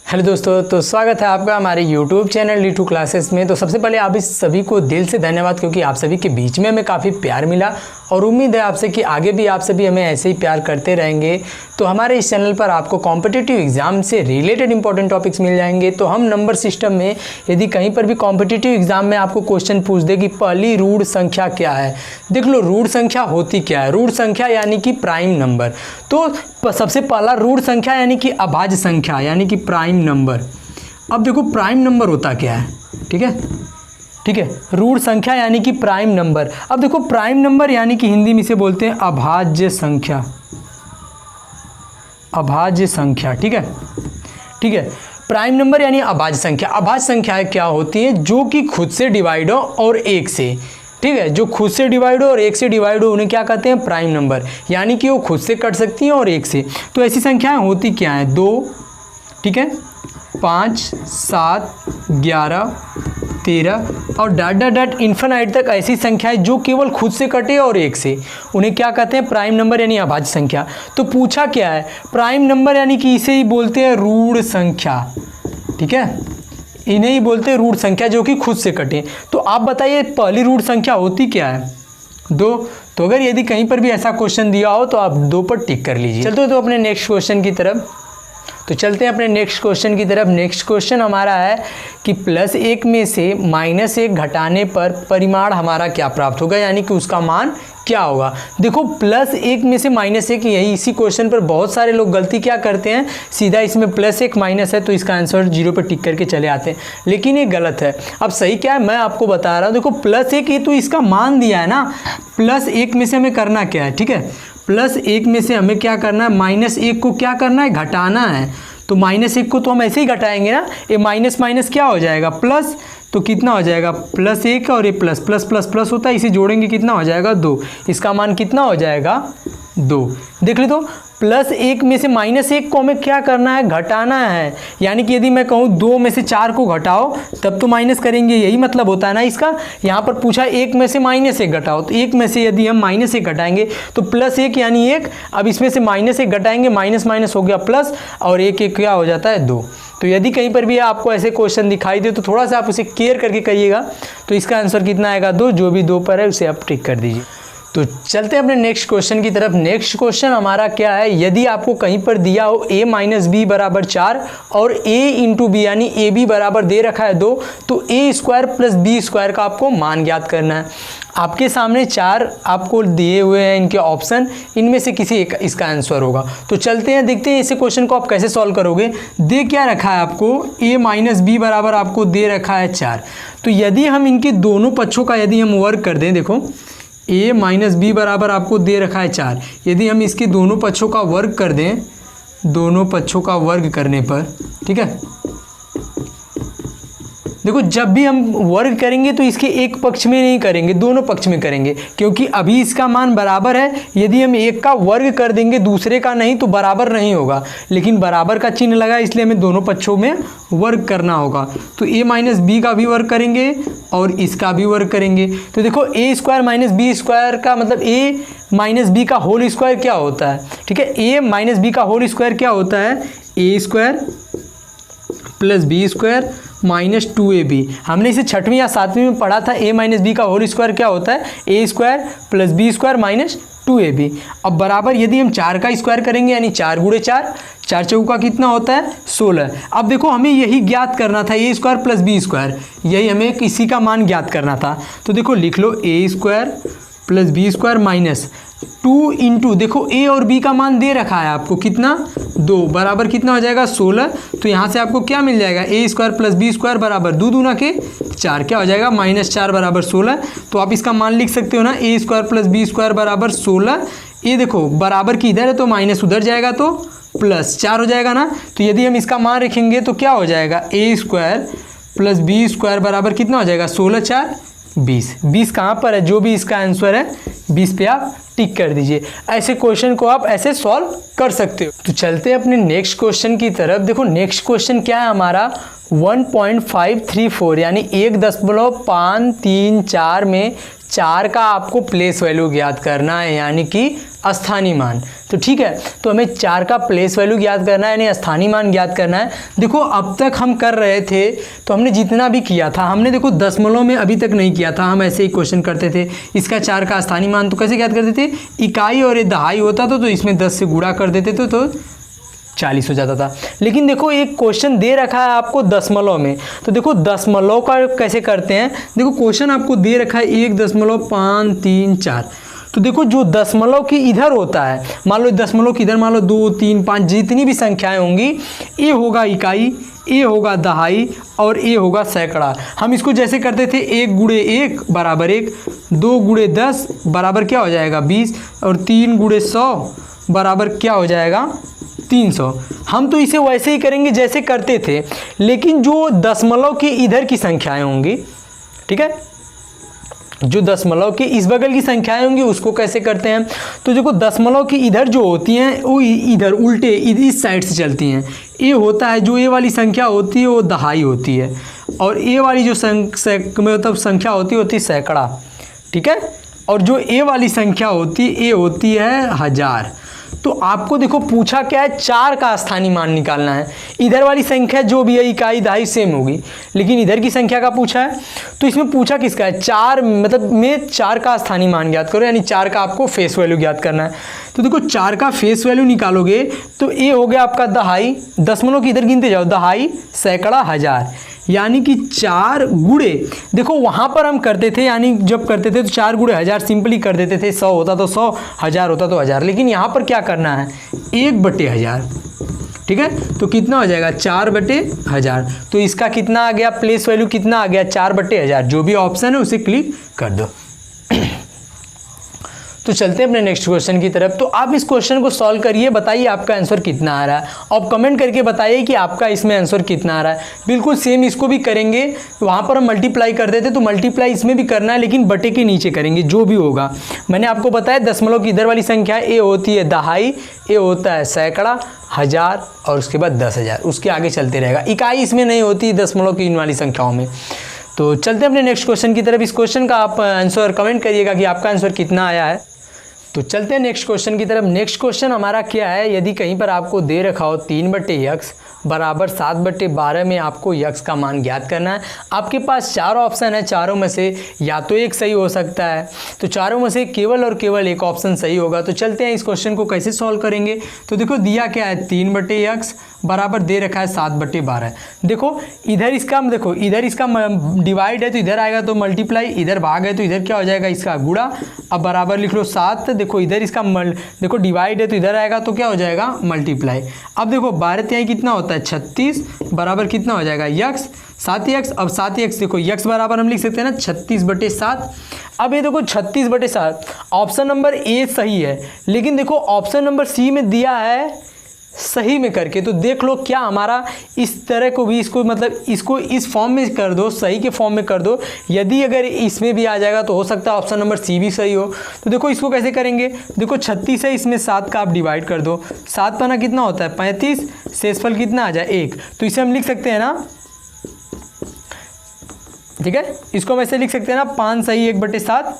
Hello दोस्तों, तो स्वागत है आपका हमारे YouTube चैनल डी2 क्लासेस में। तो सबसे पहले आप इस सभी को दिल से धन्यवाद, क्योंकि आप सभी के बीच में हमें काफ़ी प्यार मिला और उम्मीद है आपसे कि आगे भी आप सभी हमें ऐसे ही प्यार करते रहेंगे। तो हमारे इस चैनल पर आपको कॉम्पिटिटिव एग्ज़ाम से रिलेटेड इंपॉर्टेंट टॉपिक्स मिल जाएंगे। तो हम नंबर सिस्टम में यदि कहीं पर भी कॉम्पिटिटिव एग्ज़ाम में आपको क्वेश्चन पूछ दे कि पहली रूढ़ संख्या क्या है, देख लो रूढ़ संख्या होती क्या है। रूढ़ संख्या यानी कि प्राइम नंबर। तो सबसे पहला रूढ़ संख्या यानी कि अभाज्य संख्या यानी कि प्राइम नंबर। अब देखो प्राइम नंबर होता क्या है, ठीक है। रूढ़ संख्या यानी कि प्राइम नंबर। अब देखो प्राइम नंबर यानी कि हिंदी में इसे बोलते हैं अभाज्य संख्या। अभाज्य संख्या, ठीक है। प्राइम नंबर यानी अभाज्य संख्या। अभाज्य संख्याएं क्या होती हैं? जो कि खुद से डिवाइड हो और एक से, ठीक है। जो खुद से डिवाइड हो और एक से डिवाइड हो उन्हें क्या कहते हैं? Prime number. यानी कि वो खुद से कट सकती हैं और एक से। तो ऐसी संख्याएं होती क्या हैं? 2, ठीक है, 5, 7, 11, 13 और डॉट इन्फिनाइट तक ऐसी संख्याएं जो केवल खुद से कटे और एक से, उन्हें क्या कहते हैं? प्राइम नंबर यानी अभाज्य संख्या। तो पूछा क्या है? प्राइम नंबर यानी कि इसे ही बोलते हैं रूढ़ संख्या, ठीक है। इन्हें ही बोलते हैं रूढ़ संख्या जो कि खुद से कटे। तो आप बताइए पहली रूढ़ संख्या होती क्या है? 2। तो अगर यदि कहीं पर भी ऐसा क्वेश्चन दिया हो तो आप 2 पर टिक कर लीजिए। चलते तो अपने नेक्स्ट क्वेश्चन की तरफ। तो चलते हैं अपने नेक्स्ट क्वेश्चन की तरफ। नेक्स्ट क्वेश्चन हमारा है कि +1 में से -1 घटाने पर परिमाण हमारा क्या प्राप्त होगा, यानी कि उसका मान क्या होगा। देखो +1 में से -1, यही इसी क्वेश्चन पर बहुत सारे लोग गलती क्या करते हैं, सीधा इसमें +1 माइनस है तो इसका आंसर 0 पर टिक करके चले आते हैं, लेकिन ये गलत है। अब सही क्या है मैं आपको बता रहा हूँ। देखो +1 ये तो इसका मान दिया है ना, +1 में से हमें करना क्या है, ठीक है। +1 में से हमें क्या करना है? -1 को क्या करना है? घटाना है। तो -1 को तो हम ऐसे ही घटाएंगे ना, ये माइनस माइनस क्या हो जाएगा? प्लस। तो कितना हो जाएगा? +1 और ये प्लस प्लस प्लस प्लस होता है, इसे जोड़ेंगे कितना हो जाएगा? 2। इसका मान कितना हो जाएगा? 2। देख ले तो +1 में से -1 को हमें क्या करना है? घटाना है। यानी कि यदि मैं कहूँ 2 में से 4 को घटाओ तब तो माइनस करेंगे, यही मतलब होता है ना इसका। यहाँ पर पूछा 1 में से -1 घटाओ, तो 1 में से यदि हम -1 घटाएंगे तो +1 यानी 1। अब इसमें से -1 घटाएंगे, माइनस माइनस हो गया प्लस, और 1 क्या हो जाता है? 2। तो यदि कहीं पर भी आपको ऐसे क्वेश्चन दिखाई दे तो थोड़ा सा आप उसे केयर करके करिएगा। तो इसका आंसर कितना आएगा? 2। जो भी 2 पर है उसे आप टिक कर दीजिए। तो चलते हैं अपने नेक्स्ट क्वेश्चन की तरफ। नेक्स्ट क्वेश्चन हमारा क्या है? यदि आपको कहीं पर दिया हो a - b = 4 और a × b यानी ab बराबर दे रखा है 2, तो a² + b² का आपको मान ज्ञात करना है। आपके सामने 4 आपको दिए हुए हैं इनके ऑप्शन, इनमें से किसी एक इसका आंसर होगा। तो चलते हैं देखते हैं इसे क्वेश्चन को आप कैसे सॉल्व करोगे। दे क्या रखा है आपको? a - b बराबर आपको दे रखा है 4। तो यदि हम इनके दोनों पक्षों का यदि हम वर्ग कर दें, देखो a - b बराबर आपको दे रखा है 4। यदि हम इसके दोनों पक्षों का वर्ग कर दें, दोनों पक्षों का वर्ग करने पर, ठीक है, देखो जब भी हम वर्ग करेंगे तो इसके एक पक्ष में नहीं करेंगे, दोनों पक्ष में करेंगे, क्योंकि अभी इसका मान बराबर है। यदि हम एक का वर्ग कर देंगे दूसरे का नहीं तो बराबर नहीं होगा, लेकिन बराबर का चिन्ह लगा इसलिए हमें दोनों पक्षों में वर्ग करना होगा। तो a - b का भी वर्ग करेंगे और इसका भी वर्ग करेंगे। तो देखो a² - b² का मतलब a - b का होल स्क्वायर क्या होता है, ठीक है। a - b का होल स्क्वायर क्या होता है? a² + b² - 2ab। हमने इसे 6वीं या 7वीं में पढ़ा था। a - b का होल स्क्वायर क्या होता है? a² + b² - 2ab। अब बराबर यदि हम 4 का स्क्वायर करेंगे यानी 4 × 4, 4 चौका कितना होता है? 16। अब देखो हमें यही ज्ञात करना था, a² + b², यही हमें इसी का मान ज्ञात करना था। तो देखो लिख लो a² + b² - 2 × देखो a और b का मान दे रखा है आपको कितना? 2 बराबर कितना हो जाएगा? 16। तो यहाँ से आपको क्या मिल जाएगा? a² + b² बराबर 2 दूना के 4, क्या हो जाएगा? -4 बराबर 16। तो आप इसका मान लिख सकते हो ना, a² + b² बराबर 16। ये देखो बराबर की इधर है तो माइनस उधर जाएगा तो +4 हो जाएगा ना। तो यदि हम इसका मान रखेंगे तो क्या हो जाएगा? a² + b² बराबर कितना हो जाएगा? 16 × 4 = 20। 20 कहाँ पर है? जो भी इसका आंसर है 20 पे आप टिक कर दीजिए। ऐसे क्वेश्चन को आप ऐसे सॉल्व कर सकते हो। तो चलते हैं अपने नेक्स्ट क्वेश्चन की तरफ। देखो नेक्स्ट क्वेश्चन क्या है हमारा? 1.534 यानी 1.534 में 4 का आपको प्लेस वैल्यू ज्ञात करना है, यानी कि स्थानीय मान। तो ठीक है, तो हमें 4 का प्लेस वैल्यू ज्ञात करना है, यानी स्थानीय मान ज्ञात करना है। देखो अब तक हम कर रहे थे तो हमने जितना भी किया था, हमने देखो दशमलव में अभी तक नहीं किया था, हम ऐसे ही क्वेश्चन करते थे। इसका 4 का स्थानीय मान तो कैसे ज्ञात करते थे, इकाई और ये दहाई होता था तो इसमें 10 से गुणा कर देते थे तो 40 हो जाता था। लेकिन देखो एक क्वेश्चन दे रखा है आपको दशमलव में, तो देखो दशमलव का कैसे करते हैं। देखो क्वेश्चन आपको दे रखा है 1.534, तो देखो जो दशमलव की इधर होता है, मान लो दशमलव की इधर मान लो 2, 3, 5 जितनी भी संख्याएं होंगी, ये होगा इकाई, ये होगा दहाई और ये होगा सैकड़ा। हम इसको जैसे करते थे 1 गुणे 1 बराबर 1, 2 गुणे 10 बराबर क्या हो जाएगा 20 और 3 गुणे 100 बराबर क्या हो जाएगा 300। हम तो इसे वैसे ही करेंगे जैसे करते थे, लेकिन जो दशमलव की इधर की संख्याएं होंगी, ठीक है, जो दशमलव के इस बगल की संख्याएं होंगी उसको कैसे करते हैं। तो देखो दशमलव की इधर जो होती हैं वो इधर उल्टे इस साइड से चलती हैं। ये होता है जो ये वाली संख्या होती है वो दहाई होती है, और ये वाली जो मतलब संख्या होती है सैकड़ा, ठीक है, और जो ये वाली संख्या होती है ये होती है 1000। तो आपको देखो पूछा क्या है, 4 का स्थानीय मान निकालना है। इधर वाली संख्या जो भी है इकाई दहाई सेम होगी, लेकिन इधर की संख्या का पूछा है, तो इसमें पूछा किसका है 4, मतलब में 4 का स्थानीय मान ज्ञात करो, यानी 4 का आपको फेस वैल्यू ज्ञात करना है। तो देखो 4 का फेस वैल्यू निकालोगे तो ये हो गया आपका दहाई, दशमलव की इधर गिनते जाओ, दहाई सैकड़ा 1000, यानी कि 4 गुणे, देखो वहाँ पर हम करते थे, यानी जब करते थे तो 4 गुणे 1000 सिंपली कर देते थे, 100 होता तो 100, 1000 होता तो 1000, लेकिन यहाँ पर क्या करना है 1/1000, ठीक है। तो कितना हो जाएगा 4/1000। तो इसका कितना आ गया प्लेस वैल्यू, कितना आ गया 4/1000। जो भी ऑप्शन है उसे क्लिक कर दो। तो चलते हैं अपने नेक्स्ट क्वेश्चन की तरफ। तो आप इस क्वेश्चन को सॉल्व करिए, बताइए आपका आंसर कितना आ रहा है, और कमेंट करके बताइए कि आपका इसमें आंसर कितना आ रहा है। बिल्कुल सेम इसको भी करेंगे, वहाँ पर हम मल्टीप्लाई कर देते तो मल्टीप्लाई इसमें भी करना है, लेकिन बटे के नीचे करेंगे जो भी होगा। मैंने आपको बताया दशमलव की इधर वाली संख्या ये होती है दहाई, ये होता है सैकड़ा, 1000 और उसके बाद 10,000, उसके आगे चलते रहेगा। इकाई इसमें नहीं होती दशमलव की इन वाली संख्याओं में। तो चलते हैं अपने नेक्स्ट क्वेश्चन की तरफ। इस क्वेश्चन का आप आंसर कमेंट करिएगा कि आपका आंसर कितना आया है। तो चलते हैं नेक्स्ट क्वेश्चन की तरफ। नेक्स्ट क्वेश्चन हमारा क्या है, यदि कहीं पर आपको दे रखा हो 3/x बराबर 7/12 में आपको x का मान ज्ञात करना है। आपके पास 4 ऑप्शन है, चारों में से या तो एक सही हो सकता है, तो चारों में से केवल और केवल एक ऑप्शन सही होगा। तो चलते हैं इस क्वेश्चन को कैसे सॉल्व करेंगे। तो देखो दिया क्या है 3/x बराबर दे रखा है 7/12। देखो इधर इसका, देखो इधर इसका डिवाइड है तो इधर आएगा तो मल्टीप्लाई, इधर भाग है तो इधर क्या हो जाएगा इसका गुणा। अब बराबर लिख लो 7, देखो इधर इसका देखो डिवाइड है तो इधर आएगा तो क्या हो जाएगा मल्टीप्लाई। अब देखो 12 कितना होता है 36 बराबर कितना हो जाएगा x 7x। अब 7x देखो x बराबर हम लिख सकते हैं ना 36/7। अब ये देखो 36/7 ऑप्शन नंबर ए सही है, लेकिन देखो ऑप्शन नंबर सी में दिया है सही में करके, तो देख लो क्या हमारा इस तरह को भी इसको मतलब इसको इस फॉर्म में कर दो, सही के फॉर्म में कर दो। यदि अगर इसमें भी आ जाएगा तो हो सकता है ऑप्शन नंबर सी भी सही हो। तो देखो इसको कैसे करेंगे, देखो 36 है, इसमें 7 का आप डिवाइड कर दो, 7 पाना कितना होता है 35, शेषफल कितना आ जाए 1। तो इसे हम लिख सकते हैं ना, ठीक है, इसको हम ऐसे लिख सकते हैं ना 5 सही 1/7।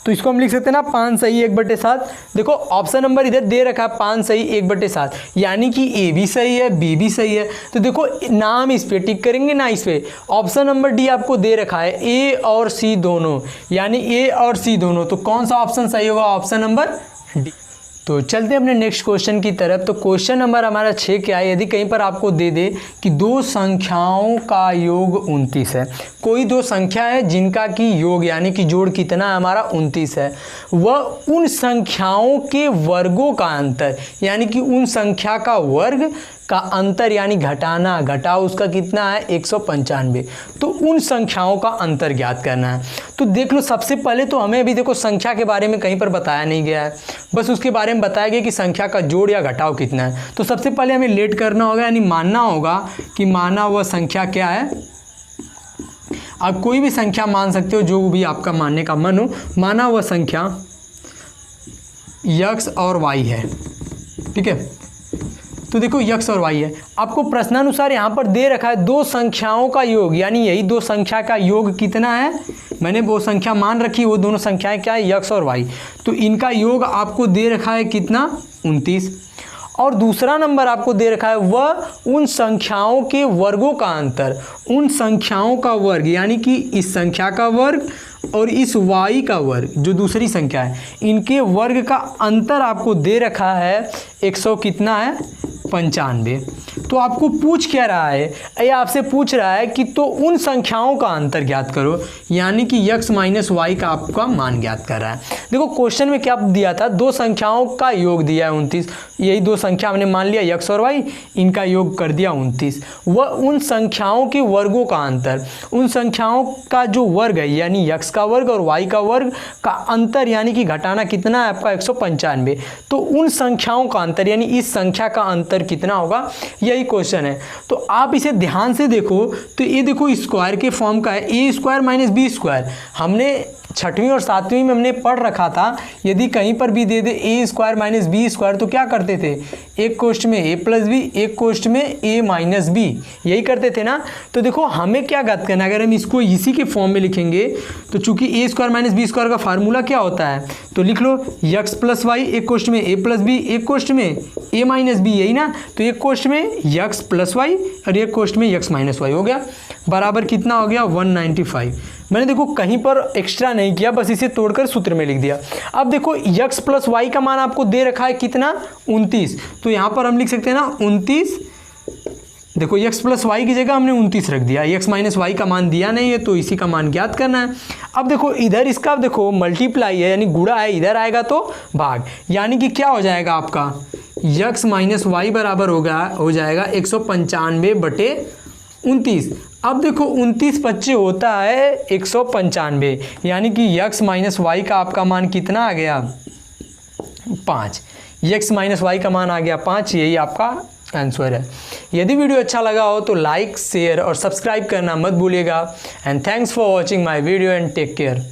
तो इसको हम लिख सकते हैं ना 5 सही 1/7। देखो ऑप्शन नंबर इधर दे रखा है 5 सही 1/7, यानी कि ए भी सही है बी भी सही है। तो देखो ना हम इस पे टिक करेंगे ना इस पे। ऑप्शन नंबर डी आपको दे रखा है ए और सी दोनों, यानी ए और सी दोनों, तो कौन सा ऑप्शन सही होगा ऑप्शन नंबर डी। तो चलते हैं अपने नेक्स्ट क्वेश्चन की तरफ। तो क्वेश्चन नंबर हमारा 6 क्या है, यदि कहीं पर आपको दे दे कि 2 संख्याओं का योग 29 है, कोई 2 संख्या है जिनका कि योग यानी कि जोड़ कितना है हमारा 29 है, वह उन संख्याओं के वर्गों का अंतर यानी कि उन संख्या का वर्ग का अंतर यानी घटाना, घटाओ उसका कितना है 195। तो उन संख्याओं का अंतर ज्ञात करना है। तो देख लो सबसे पहले तो हमें अभी देखो संख्या के बारे में कहीं पर बताया नहीं गया है, बस उसके बारे में बताया गया कि संख्या का जोड़ या घटाव कितना है। तो सबसे पहले हमें लेट करना होगा, यानी मानना होगा कि माना हुआ संख्या क्या है। आप कोई भी संख्या मान सकते हो जो भी आपका मानने का मन हो। माना हुआ संख्या x और y है, ठीक है। तो देखो यक्स और वाई है, आपको प्रश्नानुसार यहाँ पर दे रखा है दो संख्याओं का योग, यानी यही दो संख्या का योग कितना है, मैंने वो संख्या मान रखी, वो दोनों संख्याएं क्या है, यक्स और वाई, तो इनका योग आपको दे रखा है कितना, 29। और दूसरा नंबर आपको दे रखा है वह उन संख्याओं के वर्गों का अंतर, उन संख्याओं का वर्ग, यानी कि इस संख्या का वर्ग और इस y का वर्ग जो दूसरी संख्या है, इनके वर्ग का अंतर आपको दे रखा है 100 कितना है, 95। तो आपको पूछ क्या रहा है, ये आपसे पूछ रहा है कि तो उन संख्याओं का अंतर ज्ञात करो, यानी कि x माइनस वाई का आपका मान ज्ञात कर रहा है। देखो क्वेश्चन में क्या दिया था, दो संख्याओं का योग दिया है 29, यही दो संख्या हमने मान लिया x और y, इनका योग कर दिया 29। वह उन संख्याओं के वर्गों का अंतर, उन संख्याओं का जो वर्ग है यानी x का वर्ग और y का वर्ग का अंतर, यानी कि घटाना कितना है आपका 195, तो उन संख्याओं का अंतर यानी इस संख्या का अंतर कितना होगा, यही क्वेश्चन है। तो आप इसे ध्यान से देखो, तो ये देखो स्क्वायर के फॉर्म का है, ए स्क्वायर माइनस बी स्क्वायर, हमने 6वीं और 7वीं में हमने पढ़ रखा था, यदि कहीं पर भी दे दे ए स्क्वायर माइनस बी स्क्वायर तो क्या करते थे, एक कोष्ठ में ए प्लस बी, एक कोष्ठ में ए माइनस बी, यही करते थे ना। तो देखो हमें क्या ज्ञात करना है, अगर हम इसको इसी के फॉर्म में लिखेंगे तो चूंकि ए स्क्वायर माइनस बी स्क्वायर का फार्मूला क्या होता है, तो लिख लो यक्स प्लस वाई, एक कोष्ठ में ए प्लस बी, एक कोष्ठ में ए माइनस बी, यही ना, तो एक कोष्ठ में यक्स प्लस वाई और एक कोष्ठ में यक्स माइनस वाई, हो गया बराबर कितना हो गया 195। मैंने देखो कहीं पर एक्स्ट्रा नहीं किया, बस इसे तोड़कर सूत्र में लिख दिया। अब देखो x प्लस वाई का मान आपको दे रखा है कितना, 29, तो यहाँ पर हम लिख सकते हैं ना 29, देखो x प्लस वाई की जगह हमने 29 रख दिया, x माइनस वाई का मान दिया नहीं है तो इसी का मान ज्ञात करना है। अब देखो इधर इसका देखो मल्टीप्लाई है यानी गुणा है, इधर आएगा तो भाग, यानी कि क्या हो जाएगा आपका x माइनस वाई बराबर हो जाएगा 195/29। अब देखो 29 25 होता है 195, यानी कि x माइनस वाई का आपका मान कितना आ गया 5, x माइनस वाई का मान आ गया 5, यही आपका आंसर है। यदि वीडियो अच्छा लगा हो तो लाइक शेयर और सब्सक्राइब करना मत भूलिएगा। And thanks for watching my video and take care.